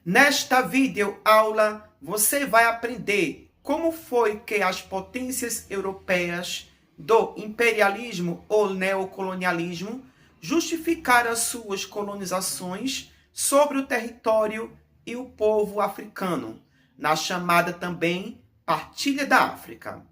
Nesta videoaula, você vai aprender como foi que as potências europeias do imperialismo ou neocolonialismo justificaram suas colonizações sobre o território e o povo africano, na chamada também Partilha da África.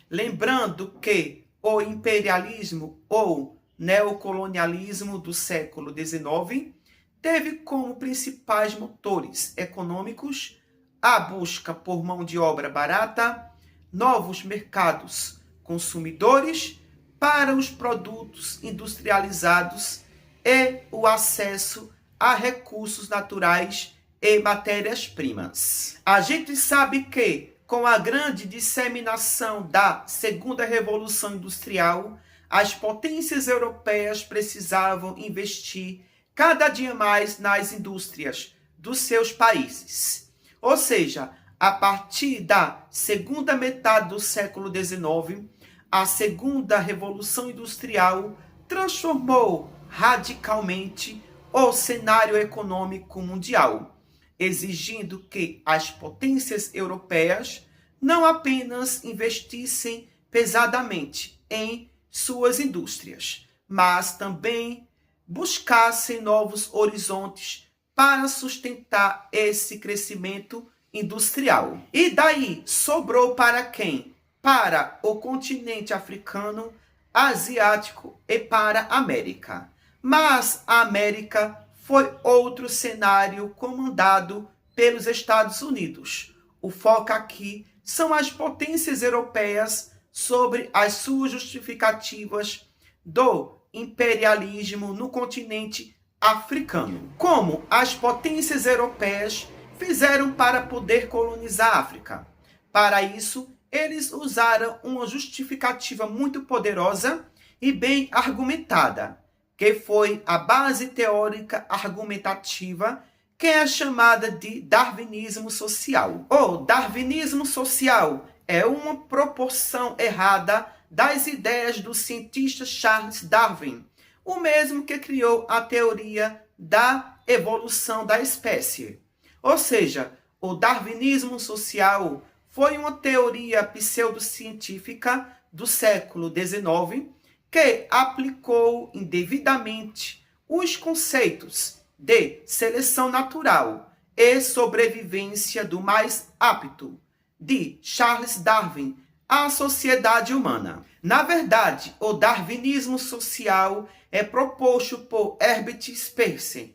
Lembrando que o imperialismo ou neocolonialismo do século XIX teve como principais motores econômicos a busca por mão de obra barata, novos mercados consumidores para os produtos industrializados e o acesso a recursos naturais e matérias-primas. A gente sabe que, com a grande disseminação da Segunda Revolução Industrial, as potências europeias precisavam investir cada dia mais nas indústrias dos seus países. Ou seja, a partir da segunda metade do século XIX, a Segunda Revolução Industrial transformou radicalmente o cenário econômico mundial, exigindo que as potências europeias não apenas investissem pesadamente em suas indústrias, mas também buscassem novos horizontes para sustentar esse crescimento industrial. E daí sobrou para quem? Para o continente africano, asiático e para a América. Mas a América foi outro cenário comandado pelos Estados Unidos. O foco aqui são as potências europeias sobre as suas justificativas do imperialismo no continente africano. Como as potências europeias fizeram para poder colonizar a África? Para isso, eles usaram uma justificativa muito poderosa e bem argumentada, que foi a base teórica argumentativa, que é chamada de darwinismo social. O darwinismo social é uma proporção errada das ideias do cientista Charles Darwin, o mesmo que criou a teoria da evolução da espécie. Ou seja, o darwinismo social foi uma teoria pseudocientífica do século XIX que aplicou indevidamente os conceitos de seleção natural e sobrevivência do mais apto de Charles Darwin à sociedade humana. Na verdade, o darwinismo social é proposto por Herbert Spencer,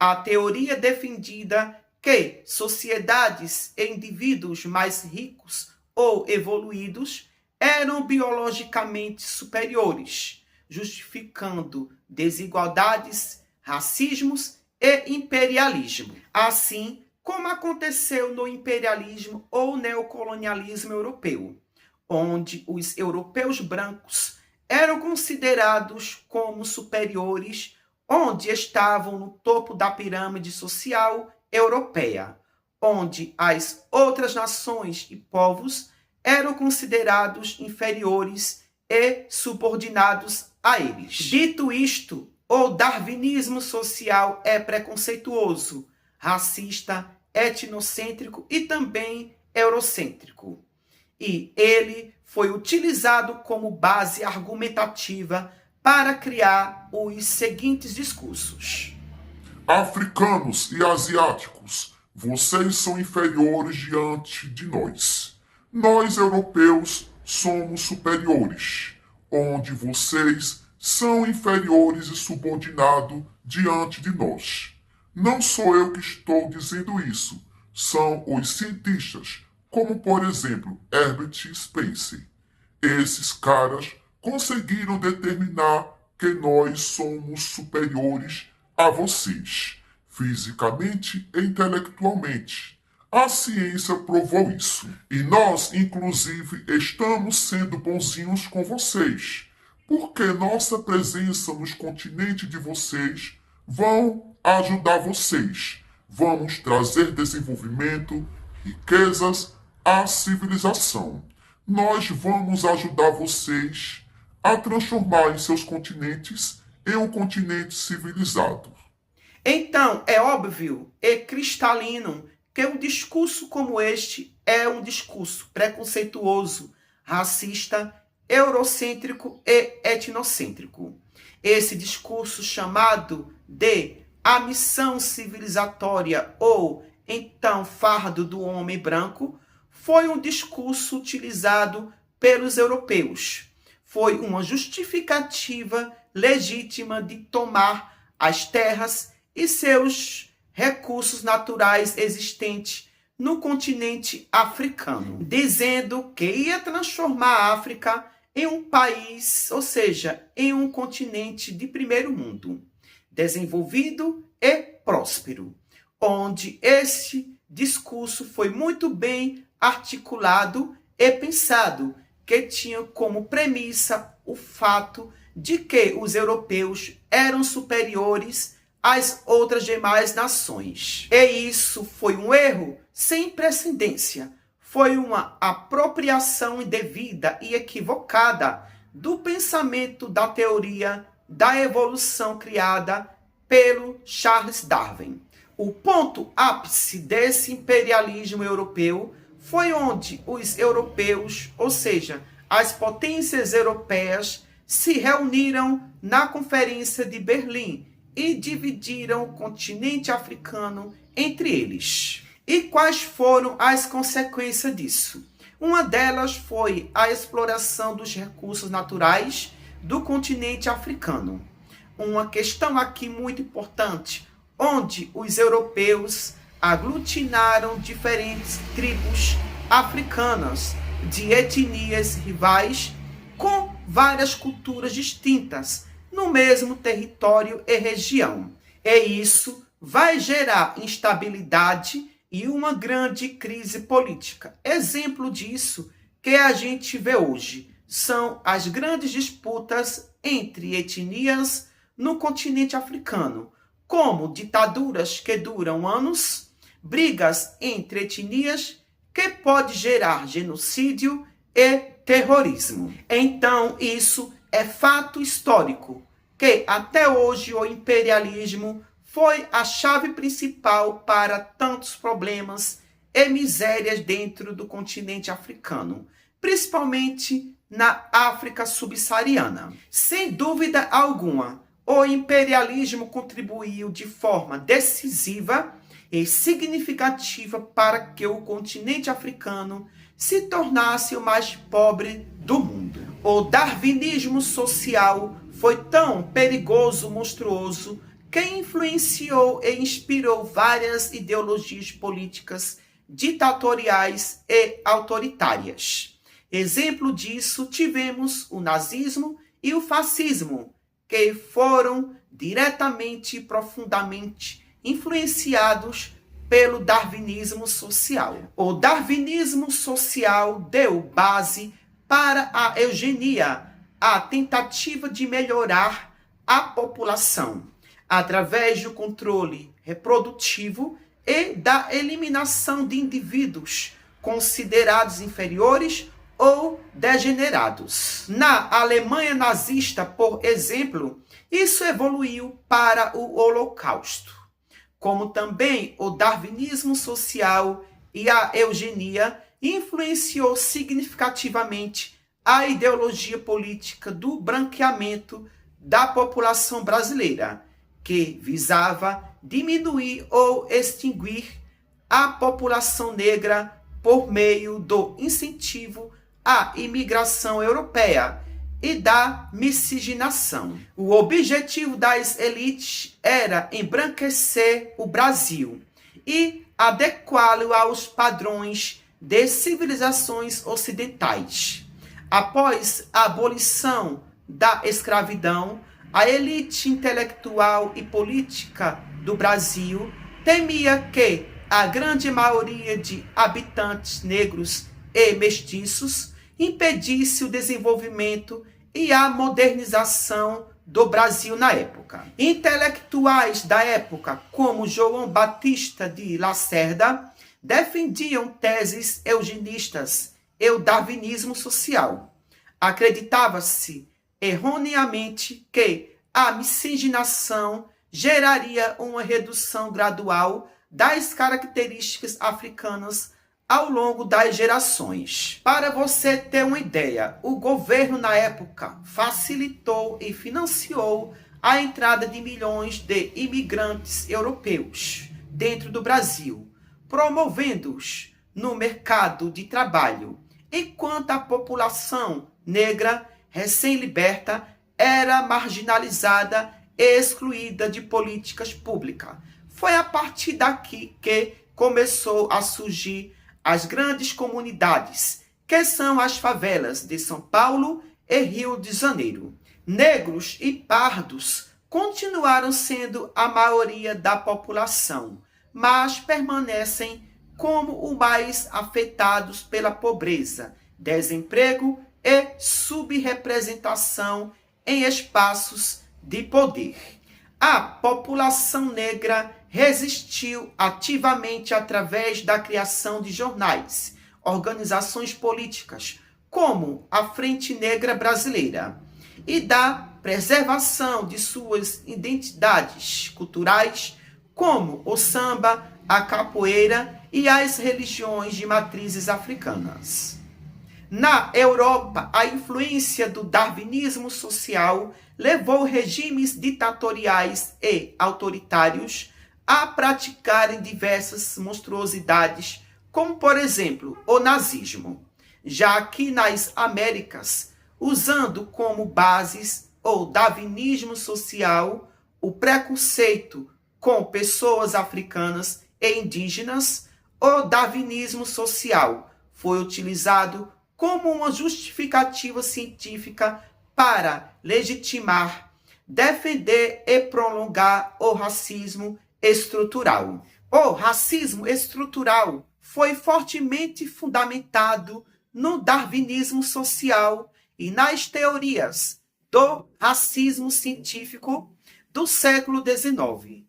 a teoria defendida que sociedades e indivíduos mais ricos ou evoluídos eram biologicamente superiores, justificando desigualdades, racismos e imperialismo. Assim como aconteceu no imperialismo ou neocolonialismo europeu, onde os europeus brancos eram considerados como superiores, onde estavam no topo da pirâmide social europeia, onde as outras nações e povos eram considerados inferiores e subordinados a eles. Dito isto, o darwinismo social é preconceituoso, racista, etnocêntrico e também eurocêntrico. E ele foi utilizado como base argumentativa para criar os seguintes discursos. Africanos e asiáticos, vocês são inferiores diante de nós. Nós, europeus, somos superiores, onde vocês são inferiores e subordinados diante de nós. Não sou eu que estou dizendo isso, são os cientistas, como por exemplo Herbert Spencer. Esses caras conseguiram determinar que nós somos superiores a vocês, fisicamente e intelectualmente. A ciência provou isso. E nós, inclusive, estamos sendo bonzinhos com vocês, porque nossa presença nos continentes de vocês vão ajudar vocês. Vamos trazer desenvolvimento, riquezas à civilização. Nós vamos ajudar vocês a transformar em seus continentes em um continente civilizado. Então, é óbvio e cristalino que um discurso como este é um discurso preconceituoso, racista, eurocêntrico e etnocêntrico. Esse discurso chamado de a missão civilizatória ou então fardo do homem branco foi um discurso utilizado pelos europeus. Foi uma justificativa legítima de tomar as terras e seus recursos naturais existentes no continente africano, dizendo que ia transformar a África em um país, ou seja, em um continente de primeiro mundo, desenvolvido e próspero, onde esse discurso foi muito bem articulado e pensado, que tinha como premissa o fato de que os europeus eram superiores às outras demais nações. E isso foi um erro sem precedência. Foi uma apropriação indevida e equivocada do pensamento da teoria da evolução criada pelo Charles Darwin. O ponto ápice desse imperialismo europeu foi onde os europeus, ou seja, as potências europeias, se reuniram na Conferência de Berlim e dividiram o continente africano entre eles. E quais foram as consequências disso? Uma delas foi a exploração dos recursos naturais do continente africano. Uma questão aqui muito importante, onde os europeus aglutinaram diferentes tribos africanas de etnias rivais com várias culturas distintas no mesmo território e região. E isso vai gerar instabilidade e uma grande crise política. Exemplo disso que a gente vê hoje são as grandes disputas entre etnias no continente africano, como ditaduras que duram anos, brigas entre etnias que pode gerar genocídio e terrorismo. Então, isso é fato histórico, que até hoje o imperialismo foi a chave principal para tantos problemas e misérias dentro do continente africano, principalmente na África subsaariana. Sem dúvida alguma, o imperialismo contribuiu de forma decisiva e significativa para que o continente africano se tornasse o mais pobre do mundo. O darwinismo social foi tão perigoso, monstruoso, que influenciou e inspirou várias ideologias políticas ditatoriais e autoritárias. Exemplo disso tivemos o nazismo e o fascismo, que foram diretamente e profundamente influenciados pelo darwinismo social. O darwinismo social deu base para a eugenia, a tentativa de melhorar a população, através do controle reprodutivo e da eliminação de indivíduos considerados inferiores ou degenerados. Na Alemanha nazista, por exemplo, isso evoluiu para o Holocausto. Como também o darwinismo social e a eugenia influenciou significativamente a ideologia política do branqueamento da população brasileira, que visava diminuir ou extinguir a população negra por meio do incentivo à imigração europeia e da miscigenação. O objetivo das elites era embranquecer o Brasil e adequá-lo aos padrões de civilizações ocidentais. Após a abolição da escravidão, a elite intelectual e política do Brasil temia que a grande maioria de habitantes negros e mestiços impedisse o desenvolvimento e a modernização do Brasil na época. Intelectuais da época, como João Batista de Lacerda, defendiam teses eugenistas e o darwinismo social. Acreditava-se erroneamente que a miscigenação geraria uma redução gradual das características africanas ao longo das gerações. Para você ter uma ideia, o governo na época facilitou e financiou a entrada de milhões de imigrantes europeus dentro do Brasil, promovendo-os no mercado de trabalho, enquanto a população negra recém-liberta era marginalizada e excluída de políticas públicas. Foi a partir daqui que começou a surgir as grandes comunidades, que são as favelas de São Paulo e Rio de Janeiro. Negros e pardos continuaram sendo a maioria da população, mas permanecem como os mais afetados pela pobreza, desemprego e subrepresentação em espaços de poder. A população negra resistiu ativamente através da criação de jornais, organizações políticas, como a Frente Negra Brasileira, e da preservação de suas identidades culturais, como o samba, a capoeira e as religiões de matrizes africanas. Na Europa, a influência do darwinismo social levou regimes ditatoriais e autoritários a praticarem diversas monstruosidades, como, por exemplo, o nazismo. Já aqui nas Américas, usando como bases o darwinismo social, o preconceito com pessoas africanas e indígenas, o darwinismo social foi utilizado como uma justificativa científica para legitimar, defender e prolongar o racismo estrutural. O racismo estrutural foi fortemente fundamentado no darwinismo social e nas teorias do racismo científico do século XIX.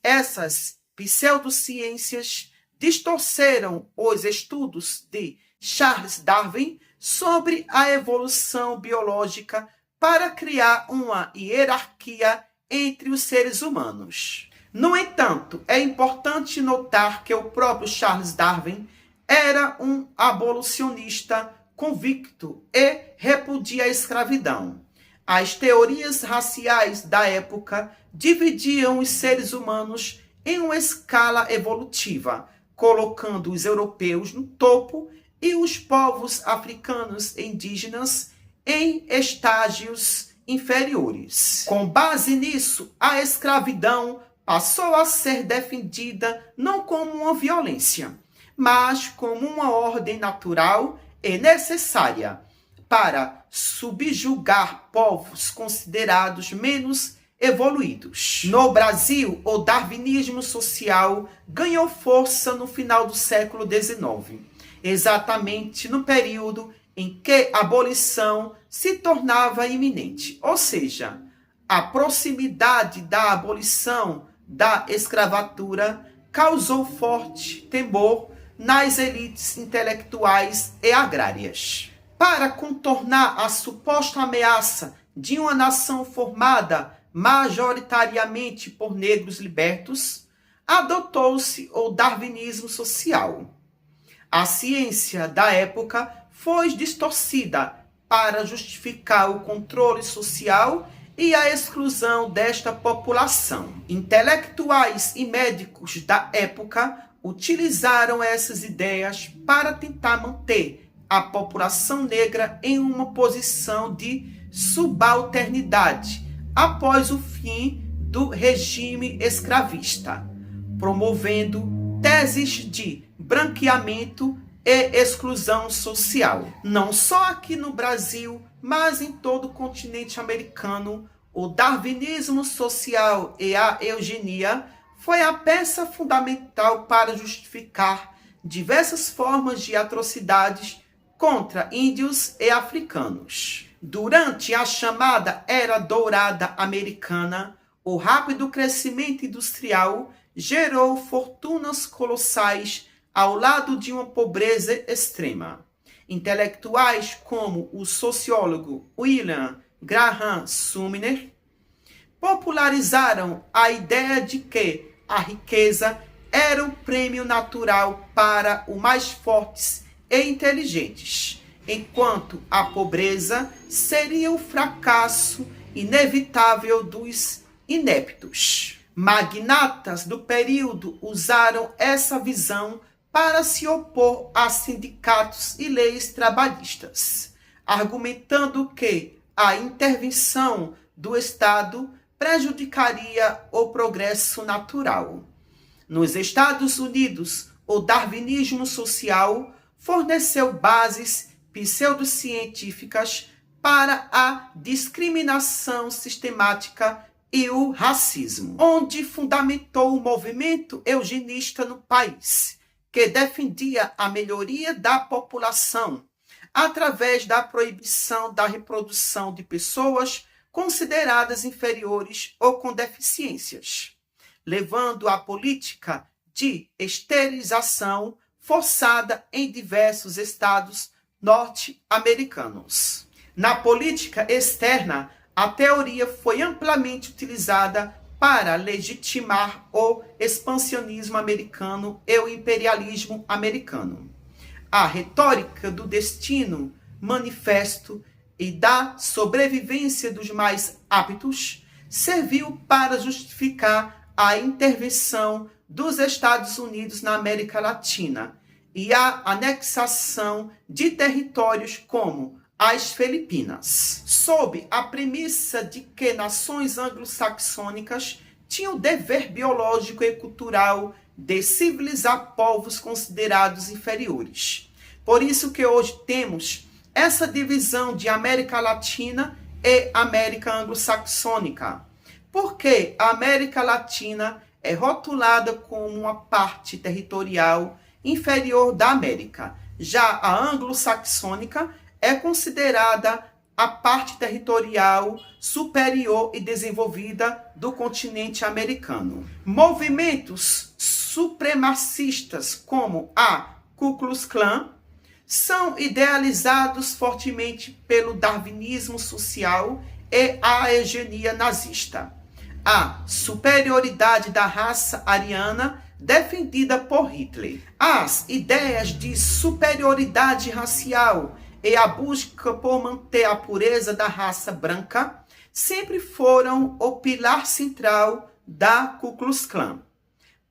Essas pseudociências distorceram os estudos de Charles Darwin sobre a evolução biológica para criar uma hierarquia entre os seres humanos. No entanto, é importante notar que o próprio Charles Darwin era um abolicionista convicto e repudia a escravidão. As teorias raciais da época dividiam os seres humanos em uma escala evolutiva, colocando os europeus no topo e os povos africanos e indígenas em estágios inferiores. Com base nisso, a escravidão passou a ser defendida não como uma violência, mas como uma ordem natural e necessária para subjugar povos considerados menos evoluídos. No Brasil, o darwinismo social ganhou força no final do século XIX, exatamente no período em que a abolição se tornava iminente, ou seja, a proximidade da abolição da escravatura causou forte temor nas elites intelectuais e agrárias. Para contornar a suposta ameaça de uma nação formada majoritariamente por negros libertos, adotou-se o darwinismo social. A ciência da época foi distorcida para justificar o controle social e a exclusão desta população. Intelectuais e médicos da época utilizaram essas ideias para tentar manter a população negra em uma posição de subalternidade após o fim do regime escravista, promovendo teses de branqueamento e exclusão social. Não só aqui no Brasil, mas em todo o continente americano, o darwinismo social e a eugenia foi a peça fundamental para justificar diversas formas de atrocidades contra índios e africanos. Durante a chamada Era Dourada Americana, o rápido crescimento industrial gerou fortunas colossais ao lado de uma pobreza extrema. Intelectuais como o sociólogo William Graham Sumner popularizaram a ideia de que a riqueza era o prêmio natural para os mais fortes e inteligentes, enquanto a pobreza seria o fracasso inevitável dos ineptos. Magnatas do período usaram essa visão para se opor a sindicatos e leis trabalhistas, argumentando que a intervenção do Estado prejudicaria o progresso natural. Nos Estados Unidos, o darwinismo social forneceu bases pseudocientíficas para a discriminação sistemática e o racismo, onde fundamentou o movimento eugenista no país, que defendia a melhoria da população através da proibição da reprodução de pessoas consideradas inferiores ou com deficiências, levando à política de esterilização forçada em diversos estados norte-americanos. Na política externa, a teoria foi amplamente utilizada para legitimar o expansionismo americano e o imperialismo americano. A retórica do destino manifesto e da sobrevivência dos mais aptos serviu para justificar a intervenção dos Estados Unidos na América Latina e a anexação de territórios como as Filipinas, sob a premissa de que nações anglo-saxônicas tinham o dever biológico e cultural de civilizar povos considerados inferiores. Por isso que hoje temos essa divisão de América Latina e América anglo-saxônica, porque a América Latina é rotulada como uma parte territorial inferior da América, já a anglo-saxônica é considerada a parte territorial superior e desenvolvida do continente americano. Movimentos supremacistas como a Ku Klux Klan são idealizados fortemente pelo darwinismo social e a eugenia nazista. A superioridade da raça ariana defendida por Hitler. As ideias de superioridade racial e a busca por manter a pureza da raça branca sempre foram o pilar central da Ku Klux Klan.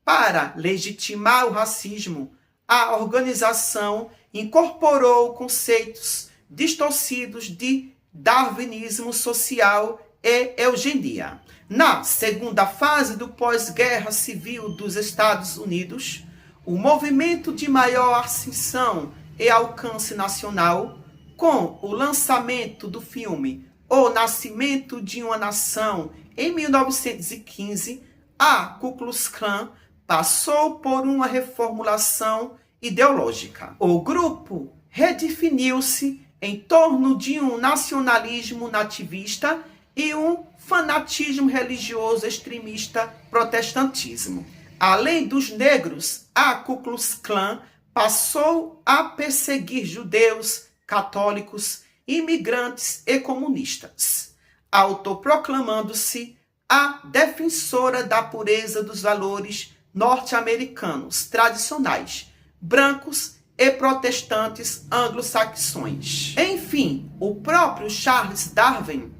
Para legitimar o racismo, a organização incorporou conceitos distorcidos de darwinismo social e eugenia. Na segunda fase do pós-guerra civil dos Estados Unidos, o movimento de maior ascensão e alcance nacional, com o lançamento do filme O Nascimento de uma Nação em 1915, a Ku Klux Klan passou por uma reformulação ideológica. O grupo redefiniu-se em torno de um nacionalismo nativista e um fanatismo religioso extremista protestantismo. Além dos negros, a Ku Klux Klan passou a perseguir judeus, católicos, imigrantes e comunistas, autoproclamando-se a defensora da pureza dos valores norte-americanos tradicionais, brancos e protestantes anglo-saxões. Enfim, o próprio Charles Darwin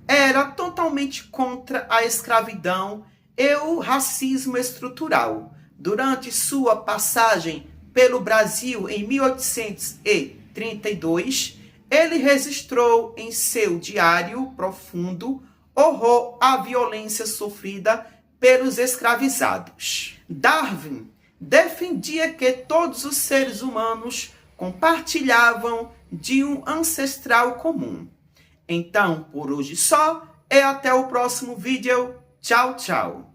era totalmente contra a escravidão e o racismo estrutural. Durante sua passagem pelo Brasil em 1832, ele registrou em seu diário profundo horror à violência sofrida pelos escravizados. Darwin defendia que todos os seres humanos compartilhavam de um ancestral comum. Então, por hoje só, e até o próximo vídeo. Tchau, tchau.